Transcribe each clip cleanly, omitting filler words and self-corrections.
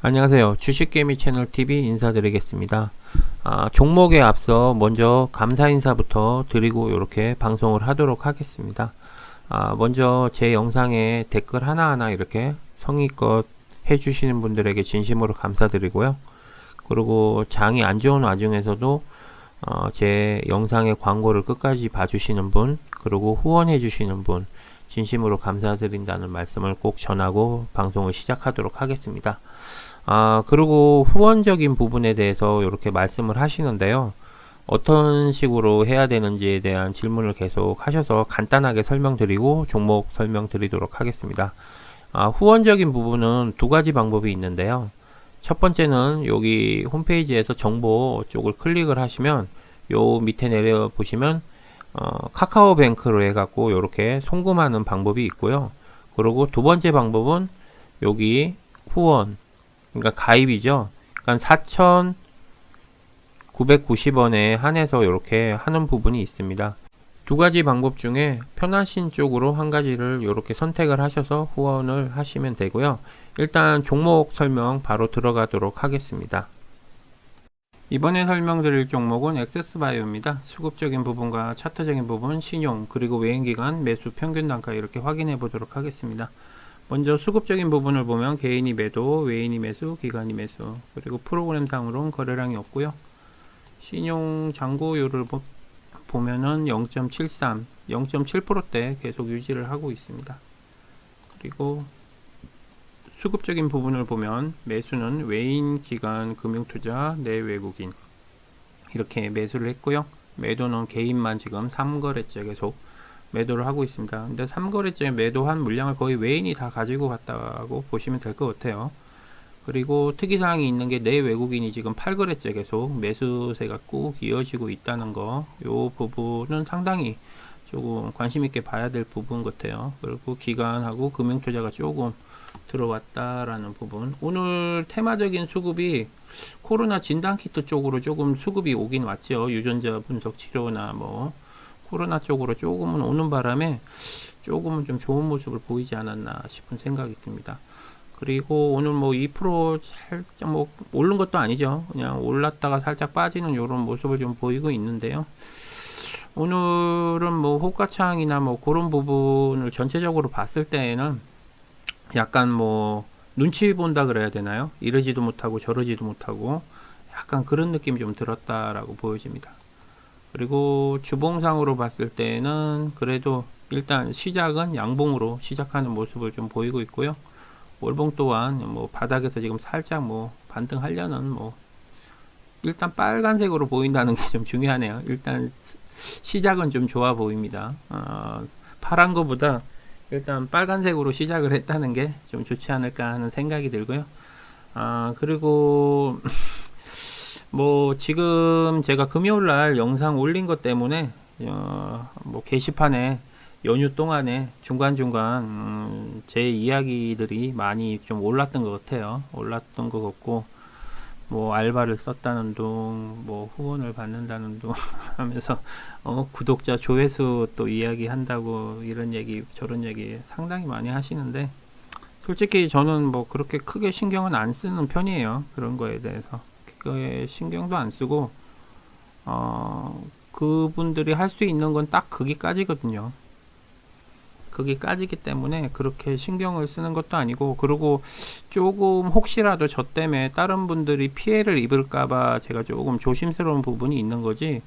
안녕하세요. 주식개미 채널 TV 인사드리겠습니다. 종목에 앞서 먼저 감사 인사부터 드리고 이렇게 방송을 하도록 하겠습니다. 먼저 제 영상에 댓글 하나하나 이렇게 성의껏 해주시는 분들에게 진심으로 감사드리고요. 그리고 장이 안 좋은 와중에서도 제 영상의 광고를 끝까지 봐주시는 분, 그리고 후원해 주시는 분 진심으로 감사드린다는 말씀을 꼭 전하고 방송을 시작하도록 하겠습니다. 그리고 후원적인 부분에 대해서 이렇게 말씀을 하시는데요. 어떤 식으로 해야 되는지에 대한 질문을 계속 하셔서 간단하게 설명드리고 종목 설명드리도록 하겠습니다. 후원적인 부분은 두 가지 방법이 있는데요. 첫 번째는 여기 홈페이지에서 정보 쪽을 클릭을 하시면 요 밑에 내려 보시면 카카오뱅크로 해갖고 이렇게 송금하는 방법이 있고요. 그리고 두 번째 방법은 여기 후원, 그러니까 가입이죠. 그러니까 4,990원에 한해서 이렇게 하는 부분이 있습니다. 두 가지 방법 중에 편하신 쪽으로 한 가지를 이렇게 선택을 하셔서 후원을 하시면 되고요. 일단 종목 설명 바로 들어가도록 하겠습니다. 이번에 설명드릴 종목은 엑세스바이오입니다. 수급적인 부분과 차트적인 부분, 신용, 그리고 외인기간, 매수, 평균 단가 이렇게 확인해 보도록 하겠습니다. 먼저 수급적인 부분을 보면 개인이 매도, 외인이 매수, 기관이 매수, 그리고 프로그램상으로는 거래량이 없고요. 신용 잔고율을 보면은 0.73, 0.7%대 계속 유지를 하고 있습니다. 그리고 수급적인 부분을 보면 매수는 외인, 기관, 금융투자, 내외국인 이렇게 매수를 했고요. 매도는 개인만 지금 3거래째 계속 매도를 하고 있습니다. 근데 3거래째 매도한 물량을 거의 외인이 다 가지고 갔다고 보시면 될 것 같아요. 그리고 특이사항이 있는 게 내외국인이 지금 8거래째 계속 매수세가 꾹 이어지고 있다는 거, 요 부분은 상당히 조금 관심 있게 봐야 될 부분 같아요. 그리고 기관하고 금융투자가 조금 들어왔다라는 부분. 오늘 테마적인 수급이 코로나 진단키트 쪽으로 조금 수급이 오긴 왔죠. 유전자 분석 치료나 뭐 코로나 쪽으로 조금은 오는 바람에 조금은 좀 좋은 모습을 보이지 않았나 싶은 생각이 듭니다. 그리고 오늘 뭐 2% 살짝 뭐 오른 것도 아니죠. 그냥 올랐다가 살짝 빠지는 이런 모습을 좀 보이고 있는데요. 오늘은 뭐 호가창이나 뭐 그런 부분을 전체적으로 봤을 때에는 약간 뭐 눈치 본다 그래야 되나요? 이러지도 못하고 저러지도 못하고 약간 그런 느낌이 좀 들었다라고 보여집니다. 그리고 주봉상으로 봤을 때는 그래도 일단 시작은 양봉으로 시작하는 모습을 좀 보이고 있고요. 월봉 또한 뭐 바닥에서 지금 살짝 뭐 반등하려는 뭐 일단 빨간색으로 보인다는 게 좀 중요하네요. 일단 시작은 좀 좋아 보입니다. 파란 거보다 일단 빨간색으로 시작을 했다는 게 좀 좋지 않을까 하는 생각이 들고요. 그리고 뭐 지금 제가 금요일날 영상 올린 것 때문에 뭐 게시판에 연휴 동안에 중간중간 제 이야기들이 많이 좀 올랐던 것 같아요. 올랐던 것 같고 뭐 알바를 썼다는 둥, 뭐 후원을 받는다는 둥 하면서 구독자 조회수 또 이야기 한다고 이런 얘기 저런 얘기 상당히 많이 하시는데 솔직히 저는 뭐 그렇게 크게 신경은 안 쓰는 편이에요. 그런 거에 대해서 그거에 신경도 안 쓰고 그분들이 할 수 있는 건 딱 거기까지거든요. 거기까지기 때문에 그렇게 신경을 쓰는 것도 아니고, 그리고 조금 혹시라도 저 때문에 다른 분들이 피해를 입을까봐 제가 조금 조심스러운 부분이 있는 거지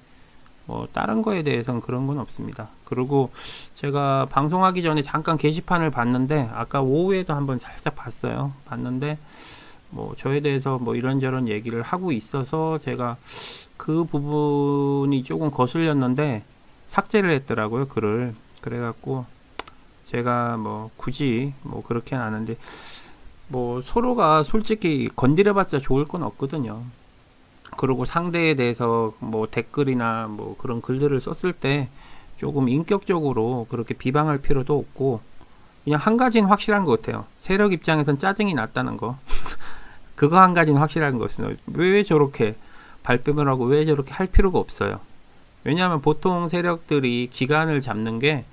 뭐 다른 거에 대해서는 그런 건 없습니다. 그리고 제가 방송하기 전에 잠깐 게시판을 봤는데 아까 오후에도 한번 살짝 봤는데 뭐 저에 대해서 뭐 이런저런 얘기를 하고 있어서 제가 그 부분이 조금 거슬렸는데 삭제를 했더라고요, 글을. 그래갖고 제가 뭐 굳이 뭐 그렇게는 아는데 뭐 서로가 솔직히 건드려봤자 좋을 건 없거든요. 그리고 상대에 대해서 뭐 댓글이나 뭐 그런 글들을 썼을 때 조금 인격적으로 그렇게 비방할 필요도 없고, 그냥 한 가지는 확실한 것 같아요. 세력 입장에선 짜증이 났다는 거. 그거 한 가지는 확실한 것은 왜 저렇게 발뺌을 하고 왜 저렇게 할 필요가 없어요. 왜냐하면 보통 세력들이 기간을 잡는 게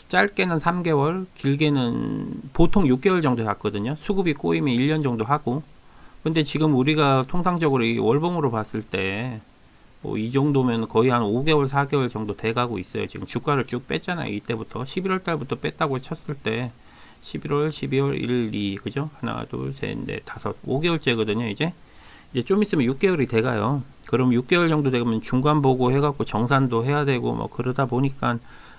짧게는 3개월, 길게는 보통 6개월 정도 잡거든요. 수급이 꼬이면 1년 정도 하고, 근데 지금 우리가 통상적으로 이 월봉으로 봤을 때 뭐 이 정도면 거의 한 5개월, 4개월 정도 돼가고 있어요. 지금 주가를 쭉 뺐잖아요. 이때부터 11월 달부터 뺐다고 쳤을 때 11월, 12월, 1, 2, 그죠? 하나, 둘, 셋, 넷, 다섯, 5개월째거든요. 이제 좀 있으면 6개월이 돼가요. 그럼 6개월 정도 되면 중간 보고 해갖고 정산도 해야 되고 뭐 그러다 보니까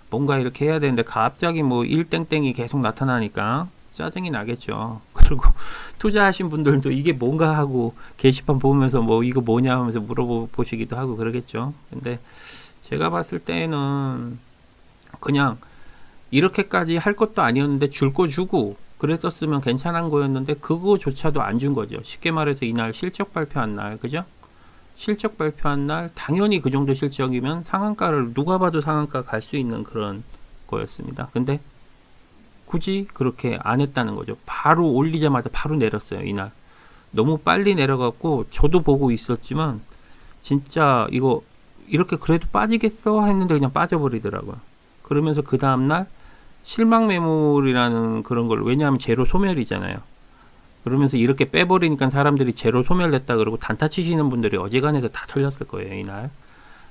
뭔가 이렇게 해야 되는데 갑자기 뭐 1땡땡이 계속 나타나니까 짜증이 나겠죠. 그리고 투자하신 분들도 이게 뭔가 하고 게시판 보면서 뭐 이거 뭐냐 하면서 물어보시기도 하고 그러겠죠. 근데 제가 봤을 때는 그냥 이렇게까지 할 것도 아니었는데 줄 거 주고 그랬었으면 괜찮은 거였는데 그거조차도 안 준 거죠. 쉽게 말해서 이날 실적 발표한 날, 그죠? 실적 발표한 날 당연히 그 정도 실적이면 상한가를 누가 봐도 상한가 갈 수 있는 그런 거였습니다. 근데 굳이 그렇게 안 했다는 거죠. 바로 올리자마자 바로 내렸어요. 이날 너무 빨리 내려갔고 저도 보고 있었지만 진짜 이거 이렇게 그래도 빠지겠어 했는데 그냥 빠져버리더라고요. 그러면서 그 다음날 실망 매물이라는 그런 걸, 왜냐하면 제로 소멸이잖아요. 그러면서 이렇게 빼버리니까 사람들이 제로 소멸됐다 그러고 단타 치시는 분들이 어지간해서 다 털렸을 거예요, 이날.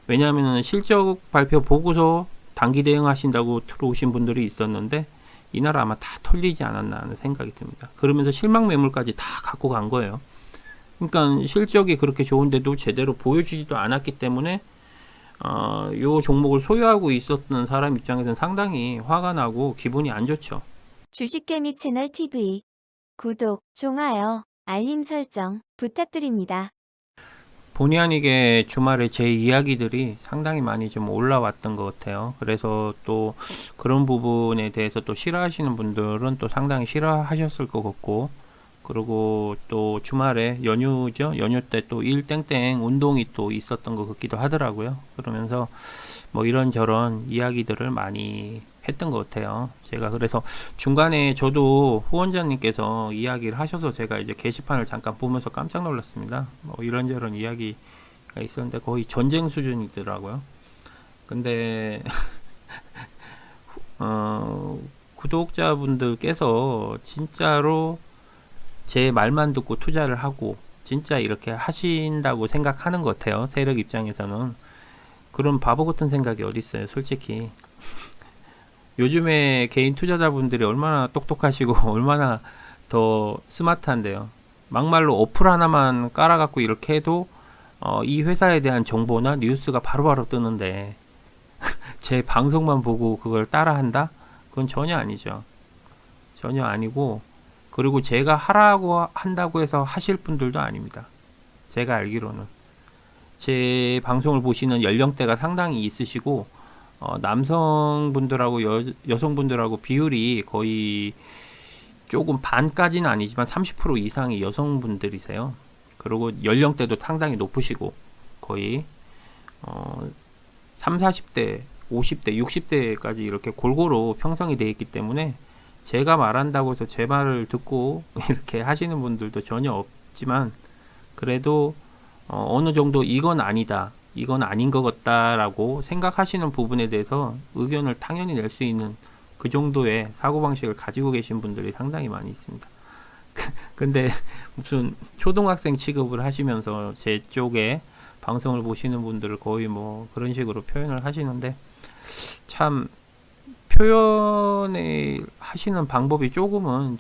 왜냐하면 실적 발표 보고서 단기 대응하신다고 들어오신 분들이 있었는데 이날 아마 다 털리지 않았나 하는 생각이 듭니다. 그러면서 실망 매물까지 다 갖고 간 거예요. 그러니까 실적이 그렇게 좋은데도 제대로 보여주지도 않았기 때문에 요 종목을 소유하고 있었던 사람 입장에서는 상당히 화가 나고 기분이 안 좋죠. 주식개미 채널 TV 구독, 좋아요, 알림 설정 부탁드립니다. 본의 아니게 주말에 제 이야기들이 상당히 많이 좀 올라왔던 것 같아요. 그래서 또 그런 부분에 대해서 또 싫어하시는 분들은 또 상당히 싫어하셨을 것 같고, 그리고 또 주말에 연휴죠. 연휴 때 또 일땡땡 운동이 또 있었던 것 같기도 하더라고요. 그러면서 뭐 이런저런 이야기들을 많이 했던 것 같아요. 제가 그래서 중간에 저도 후원자님께서 이야기를 하셔서 제가 이제 게시판을 잠깐 보면서 깜짝 놀랐습니다. 뭐 이런저런 이야기가 있었는데 거의 전쟁 수준이더라고요. 근데 구독자분들께서 진짜로 제 말만 듣고 투자를 하고 진짜 이렇게 하신다고 생각하는 것 같아요. 세력 입장에서는. 그런 바보 같은 생각이 어디 있어요, 솔직히. 요즘에 개인 투자자분들이 얼마나 똑똑하시고 얼마나 더 스마트한데요. 막말로 어플 하나만 깔아갖고 이렇게 해도 이 회사에 대한 정보나 뉴스가 바로바로 뜨는데 제 방송만 보고 그걸 따라한다? 그건 전혀 아니죠. 전혀 아니고, 그리고 제가 하라고 한다고 해서 하실 분들도 아닙니다. 제가 알기로는 제 방송을 보시는 연령대가 상당히 있으시고 남성분들하고 여성분들하고 비율이 거의 조금 반까지는 아니지만 30% 이상이 여성분들이세요. 그리고 연령대도 상당히 높으시고 거의 3, 40대, 50대, 60대까지 이렇게 골고루 형성이 되어 있기 때문에 제가 말한다고 해서 제 말을 듣고 이렇게 하시는 분들도 전혀 없지만, 그래도 어느 정도 이건 아니다, 이건 아닌 것 같다라고 생각하시는 부분에 대해서 의견을 당연히 낼 수 있는 그 정도의 사고방식을 가지고 계신 분들이 상당히 많이 있습니다. 근데 무슨 초등학생 취급을 하시면서 제 쪽에 방송을 보시는 분들을 거의 뭐 그런 식으로 표현을 하시는데, 참 표현을 하시는 방법이 조금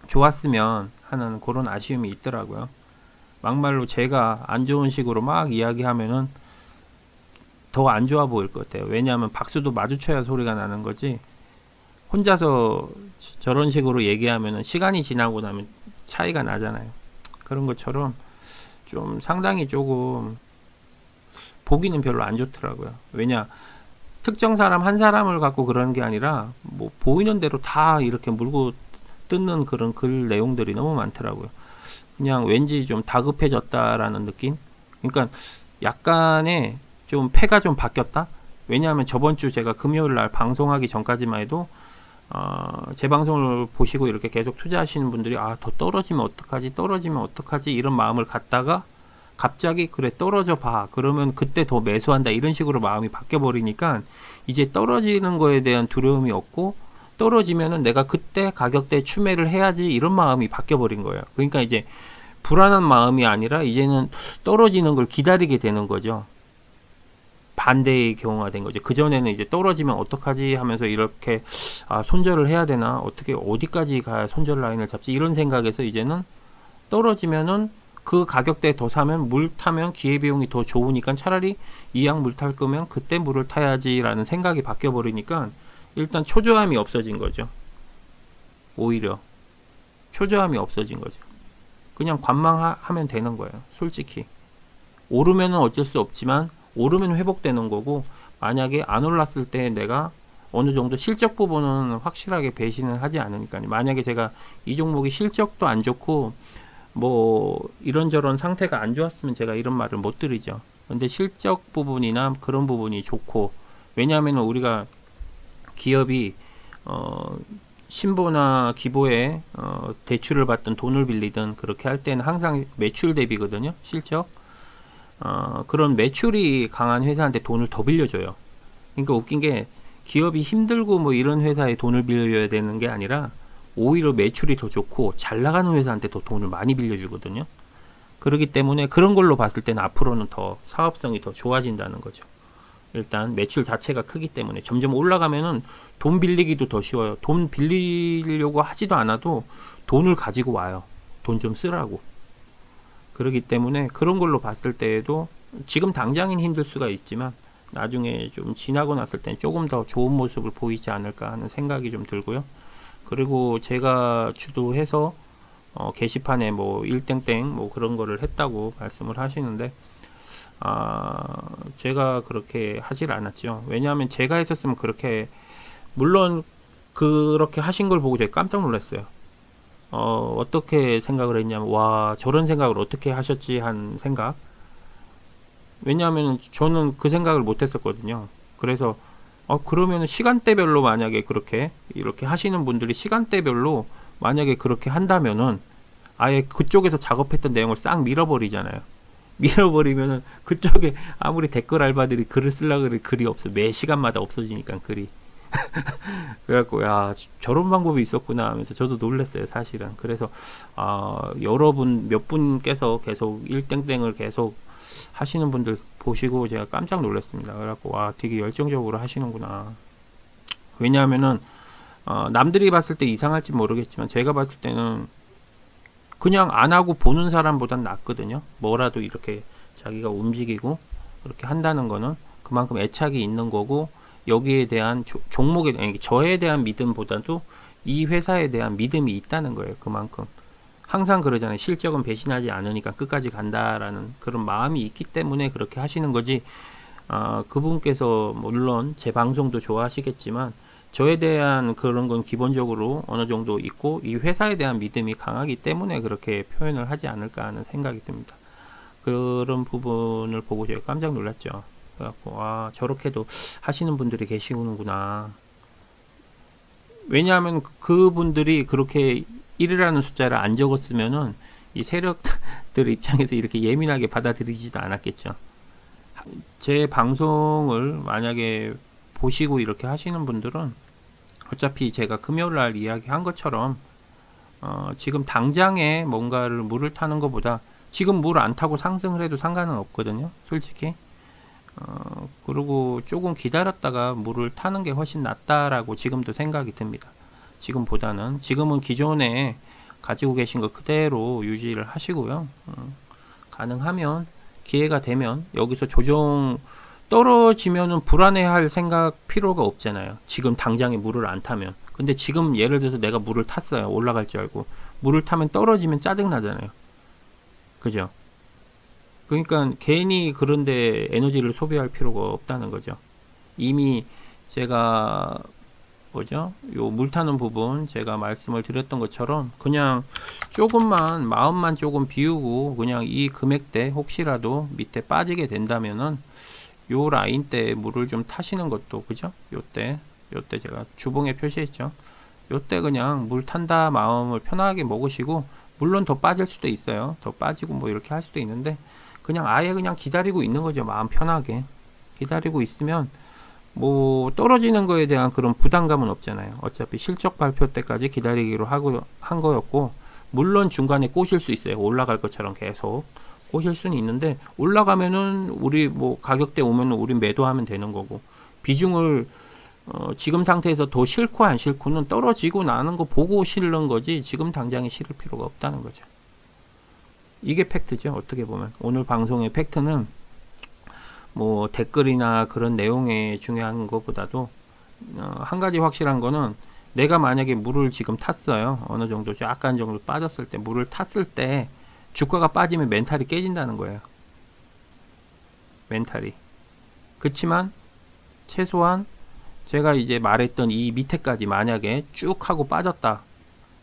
좋았으면 하는 그런 아쉬움이 있더라고요. 막말로 제가 안 좋은 식으로 막 이야기하면은 더 안 좋아 보일 것 같아요. 왜냐하면 박수도 마주쳐야 소리가 나는 거지, 혼자서 저런 식으로 얘기하면은 시간이 지나고 나면 차이가 나잖아요. 그런 것처럼 좀 상당히 조금 보기는 별로 안 좋더라고요. 왜냐, 특정 사람 한 사람을 갖고 그러는 게 아니라 뭐 보이는 대로 다 이렇게 물고 뜯는 그런 글 내용들이 너무 많더라고요. 그냥 왠지 좀 다급해졌다라는 느낌? 그러니까 약간의 좀 패가 좀 바뀌었다? 왜냐하면 저번 주 제가 금요일 날 방송하기 전까지만 해도 제 방송을 보시고 이렇게 계속 투자하시는 분들이 더 떨어지면 어떡하지 이런 마음을 갖다가 갑자기 그래 떨어져 봐 그러면 그때 더 매수한다 이런 식으로 마음이 바뀌어 버리니까 이제 떨어지는 거에 대한 두려움이 없고, 떨어지면은 내가 그때 가격대 추매를 해야지 이런 마음이 바뀌어 버린 거예요. 그러니까 이제 불안한 마음이 아니라 이제는 떨어지는 걸 기다리게 되는 거죠. 반대의 경우가 된 거죠. 그전에는 이제 떨어지면 어떡하지 하면서 이렇게 손절을 해야 되나, 어떻게 어디까지 가야 손절 라인을 잡지, 이런 생각에서 이제는 떨어지면은 그 가격대에 더 사면, 물 타면 기회비용이 더 좋으니까 차라리 이왕 물 탈 거면 그때 물을 타야지 라는 생각이 바뀌어 버리니까 일단 초조함이 없어진 거죠. 오히려 초조함이 없어진 거죠. 그냥 관망하면 되는 거예요. 솔직히 오르면은 어쩔 수 없지만 오르면 회복되는 거고, 만약에 안 올랐을 때 내가 어느 정도 실적 부분은 확실하게 배신을 하지 않으니까요. 만약에 제가 이 종목이 실적도 안 좋고 뭐 이런저런 상태가 안 좋았으면 제가 이런 말을 못 드리죠. 근데 실적 부분이나 그런 부분이 좋고, 왜냐하면 우리가 기업이 신보나 기보에 대출을 받든 돈을 빌리든 그렇게 할 때는 항상 매출 대비거든요. 실적. 그런 매출이 강한 회사한테 돈을 더 빌려줘요. 그러니까 웃긴 게, 기업이 힘들고 뭐 이런 회사에 돈을 빌려줘야 되는 게 아니라 오히려 매출이 더 좋고 잘 나가는 회사한테 더 돈을 많이 빌려주거든요. 그렇기 때문에 그런 걸로 봤을 때는 앞으로는 더 사업성이 더 좋아진다는 거죠. 일단 매출 자체가 크기 때문에 점점 올라가면은 돈 빌리기도 더 쉬워요. 돈 빌리려고 하지도 않아도 돈을 가지고 와요. 돈 좀 쓰라고. 그렇기 때문에 그런 걸로 봤을 때에도 지금 당장은 힘들 수가 있지만 나중에 좀 지나고 났을 때 조금 더 좋은 모습을 보이지 않을까 하는 생각이 좀 들고요. 그리고 제가 주도해서 게시판에 뭐 1땡땡 뭐 그런 거를 했다고 말씀을 하시는데, 제가 그렇게 하질 않았죠. 왜냐하면 제가 했었으면 그렇게, 물론 그렇게 하신 걸 보고 제가 깜짝 놀랐어요. 어떻게 생각을 했냐면, 와, 저런 생각을 어떻게 하셨지 한 생각. 왜냐하면 저는 그 생각을 못 했었거든요. 그래서 그러면 시간대별로 만약에 그렇게 이렇게 하시는 분들이 시간대별로 만약에 그렇게 한다면은 아예 그쪽에서 작업했던 내용을 싹 밀어버리잖아요. 밀어버리면은 그쪽에 아무리 댓글 알바들이 글을 쓰려고 그래, 글이 없어. 매 시간마다 없어지니까 글이. 그래갖고 야, 저런 방법이 있었구나 하면서 저도 놀랐어요, 사실은. 그래서 여러분 몇 분께서 계속 1땡땡을 계속 하시는 분들 보시고 제가 깜짝 놀랐습니다. 그래갖고 와, 되게 열정적으로 하시는구나. 왜냐하면은 남들이 봤을 때 이상할지 모르겠지만 제가 봤을 때는 그냥 안 하고 보는 사람보단 낫거든요. 뭐라도 이렇게 자기가 움직이고 그렇게 한다는 거는 그만큼 애착이 있는 거고, 여기에 대한 종목에, 아니, 저에 대한 믿음보다도 이 회사에 대한 믿음이 있다는 거예요. 그만큼. 항상 그러잖아요. 실적은 배신하지 않으니까 끝까지 간다라는 그런 마음이 있기 때문에 그렇게 하시는 거지. 그분께서 물론 제 방송도 좋아하시겠지만 저에 대한 그런 건 기본적으로 어느 정도 있고 이 회사에 대한 믿음이 강하기 때문에 그렇게 표현을 하지 않을까 하는 생각이 듭니다. 그런 부분을 보고 제가 깜짝 놀랐죠. 그래갖고 저렇게도 하시는 분들이 계시는구나. 왜냐하면 그분들이 그렇게 1이라는 숫자를 안 적었으면은 이 세력들 입장에서 이렇게 예민하게 받아들이지도 않았겠죠. 제 방송을 만약에 보시고 이렇게 하시는 분들은 어차피 제가 금요일날 이야기한 것처럼 지금 당장에 뭔가를 물을 타는 것보다 지금 물 안 타고 상승을 해도 상관은 없거든요, 솔직히. 그리고 조금 기다렸다가 물을 타는 게 훨씬 낫다라고 지금도 생각이 듭니다. 지금보다는. 지금은 기존에 가지고 계신 거 그대로 유지를 하시고요. 가능하면 기회가 되면 여기서 조정 떨어지면은 불안해할 생각 필요가 없잖아요. 지금 당장에 물을 안 타면. 근데 지금 예를 들어서 내가 물을 탔어요. 올라갈 줄 알고. 물을 타면 떨어지면 짜증 나잖아요. 그죠? 그러니까 괜히 그런데 에너지를 소비할 필요가 없다는 거죠. 이미 제가 요 물 타는 부분 제가 말씀을 드렸던 것처럼 그냥 조금만 마음만 조금 비우고 그냥 이 금액대 혹시라도 밑에 빠지게 된다면은 요 라인 때 물을 좀 타시는 것도, 그죠? 요때 제가 주봉에 표시했죠. 요때 그냥 물 탄다 마음을 편하게 먹으시고, 물론 더 빠질 수도 있어요. 더 빠지고 뭐 이렇게 할 수도 있는데 그냥 아예 그냥 기다리고 있는 거죠. 마음 편하게 기다리고 있으면 뭐 떨어지는 거에 대한 그런 부담감은 없잖아요. 어차피 실적 발표 때까지 기다리기로 한 거였고, 물론 중간에 꼬실 수 있어요. 올라갈 것처럼 계속 꼬실 수는 있는데, 올라가면은 우리 뭐 가격대 오면은 우리 매도하면 되는 거고, 비중을 지금 상태에서 더 싫고 안 싫고는 떨어지고 나는 거 보고 실는 거지, 지금 당장에 실을 필요가 없다는 거죠. 이게 팩트죠. 어떻게 보면 오늘 방송의 팩트는 뭐 댓글이나 그런 내용에 중요한 것보다도 한 가지 확실한 거는, 내가 만약에 물을 지금 탔어요. 어느 정도 약간 정도 빠졌을 때, 물을 탔을 때 주가가 빠지면 멘탈이 깨진다는 거예요. 멘탈이. 그치만 최소한 제가 이제 말했던 이 밑에까지 만약에 쭉 하고 빠졌다,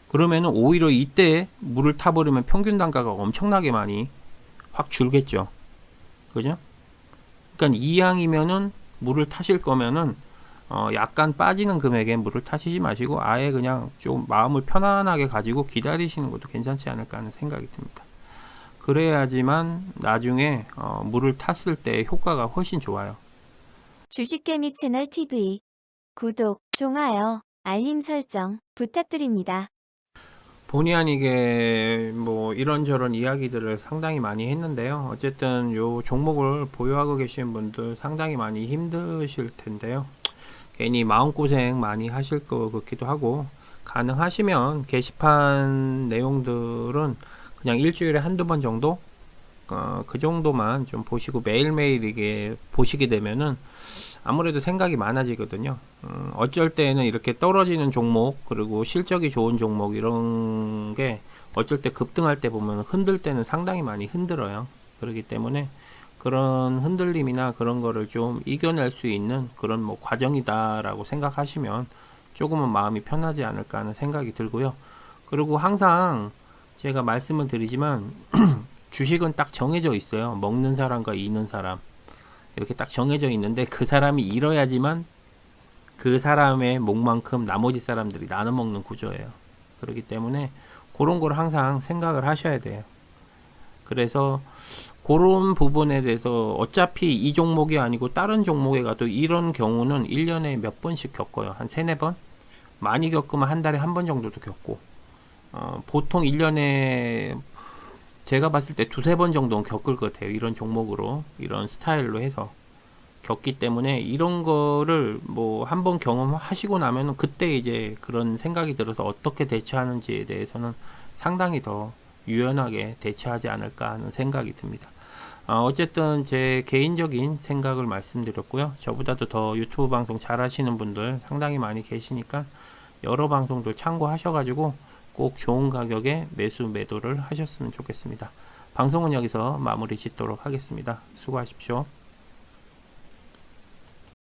그러면은 오히려 이때 물을 타버리면 평균 단가가 엄청나게 많이 확 줄겠죠. 그죠? 그러니까 이항이면은 물을 타실 거면은 약간 빠지는 금액에 물을 타시지 마시고 아예 그냥 좀 마음을 편안하게 가지고 기다리시는 것도 괜찮지 않을까 하는 생각이 듭니다. 그래야지만 나중에 물을 탔을 때 효과가 훨씬 좋아요. 주식개미 채널 TV 구독, 좋아요, 알림 설정 부탁드립니다. 본의 아니게 뭐 이런저런 이야기들을 상당히 많이 했는데요. 어쨌든 요 종목을 보유하고 계신 분들 상당히 많이 힘드실 텐데요. 괜히 마음고생 많이 하실 것 같기도 하고, 가능하시면 게시판 내용들은 그냥 일주일에 한두 번 정도 그 정도만 좀 보시고, 매일매일 이게 보시게 되면은 아무래도 생각이 많아지거든요. 어쩔 때는 이렇게 떨어지는 종목, 그리고 실적이 좋은 종목, 이런 게 어쩔 때 급등할 때 보면 흔들 때는 상당히 많이 흔들어요. 그렇기 때문에 그런 흔들림이나 그런 거를 좀 이겨낼 수 있는 그런 뭐 과정이다라고 생각하시면 조금은 마음이 편하지 않을까 하는 생각이 들고요. 그리고 항상 제가 말씀을 드리지만 주식은 딱 정해져 있어요. 먹는 사람과 이는 사람, 이렇게 딱 정해져 있는데, 그 사람이 잃어야지만 그 사람의 목만큼 나머지 사람들이 나눠 먹는 구조예요. 그렇기 때문에 그런 걸 항상 생각을 하셔야 돼요. 그래서 그런 부분에 대해서 어차피 이 종목이 아니고 다른 종목에 가도 이런 경우는 1년에 몇 번씩 겪어요. 한 3, 4번? 많이 겪으면 한 달에 한 번 정도도 겪고, 보통 1년에 제가 봤을 때 2, 3번 정도는 겪을 것 같아요. 이런 종목으로, 이런 스타일로 해서 겪기 때문에, 이런 거를 뭐 한번 경험하시고 나면은 그때 이제 그런 생각이 들어서 어떻게 대처하는지에 대해서는 상당히 더 유연하게 대처하지 않을까 하는 생각이 듭니다. 어쨌든 제 개인적인 생각을 말씀드렸고요. 저보다도 더 유튜브 방송 잘 하시는 분들 상당히 많이 계시니까 여러 방송들 참고하셔가지고 꼭 좋은 가격에 매수 매도를 하셨으면 좋겠습니다. 방송은 여기서 마무리 짓도록 하겠습니다. 수고하십시오.